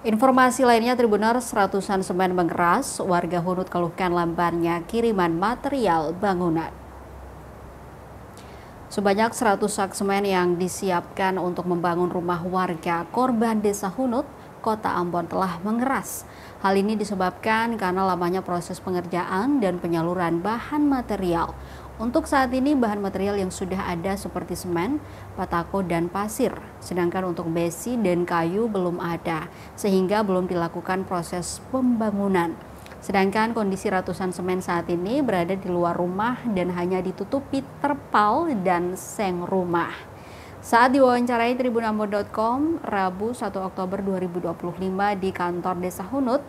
Informasi lainnya, Tribuners, ratusan semen mengeras, warga Hunut keluhkan lambannya kiriman material bangunan. Sebanyak 100 sak semen yang disiapkan untuk membangun rumah warga korban Desa Hunut, Kota Ambon telah mengeras. Hal ini disebabkan karena lamanya proses pengerjaan dan penyaluran bahan material. Untuk saat ini bahan material yang sudah ada seperti semen, batako, dan pasir. Sedangkan untuk besi dan kayu belum ada, sehingga belum dilakukan proses pembangunan. Sedangkan kondisi ratusan semen saat ini berada di luar rumah dan hanya ditutupi terpal dan seng rumah. Saat diwawancarai tribunambon.com, Rabu 1 Oktober 2025 di kantor Desa Hunut,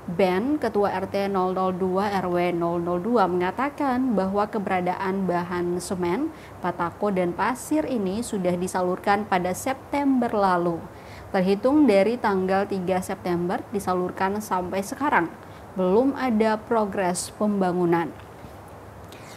Ben, Ketua RT 002 RW 002 mengatakan bahwa keberadaan bahan semen, batako, dan pasir ini sudah disalurkan pada September lalu. Terhitung dari tanggal 3 September disalurkan sampai sekarang, belum ada progres pembangunan.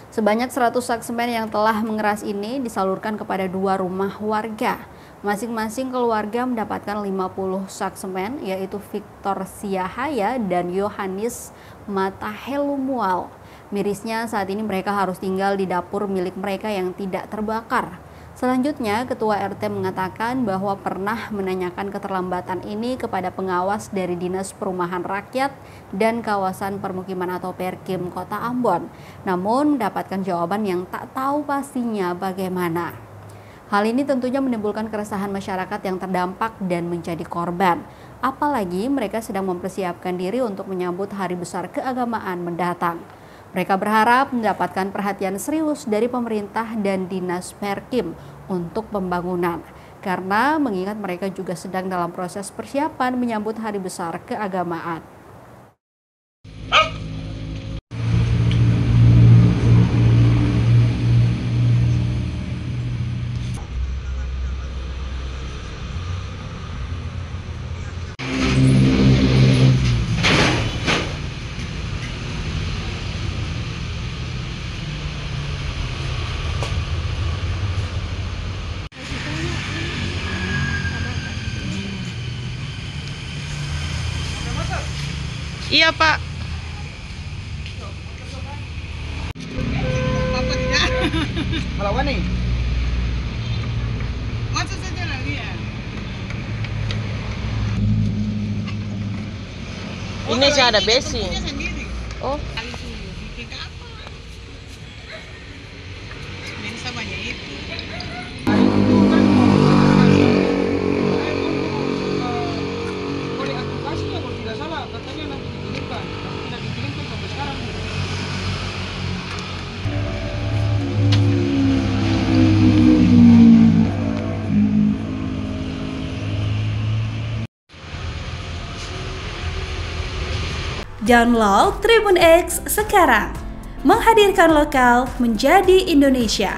Sebanyak 100 sak semen yang telah mengeras ini disalurkan kepada 2 rumah warga. Masing-masing keluarga mendapatkan 50 sak semen, yaitu Victor Siahaya dan Yohanes Matahelumual. Mirisnya saat ini mereka harus tinggal di dapur milik mereka yang tidak terbakar. Selanjutnya, Ketua RT mengatakan bahwa pernah menanyakan keterlambatan ini kepada pengawas dari Dinas Perumahan Rakyat dan Kawasan Permukiman atau Perkim Kota Ambon. Namun mendapatkan jawaban yang tak tahu pastinya bagaimana. Hal ini tentunya menimbulkan keresahan masyarakat yang terdampak dan menjadi korban. Apalagi mereka sedang mempersiapkan diri untuk menyambut hari besar keagamaan mendatang. Mereka berharap mendapatkan perhatian serius dari pemerintah dan Dinas Perkim untuk pembangunan. Karena mengingat mereka juga sedang dalam proses persiapan menyambut hari besar keagamaan. Iya, Pak. Apa tidak? Melawan nih. Masa saja lagi ya? Ini sih ada besi. Sendiri. Oh, Kali suruh bikin apa? Bisa banyak itu. Oleh advokasinya kalau tidak salah katanya nanti dikirimkan, tapi tidak dikirimkan sampai sekarang. Download Tribun X sekarang, menghadirkan lokal menjadi Indonesia.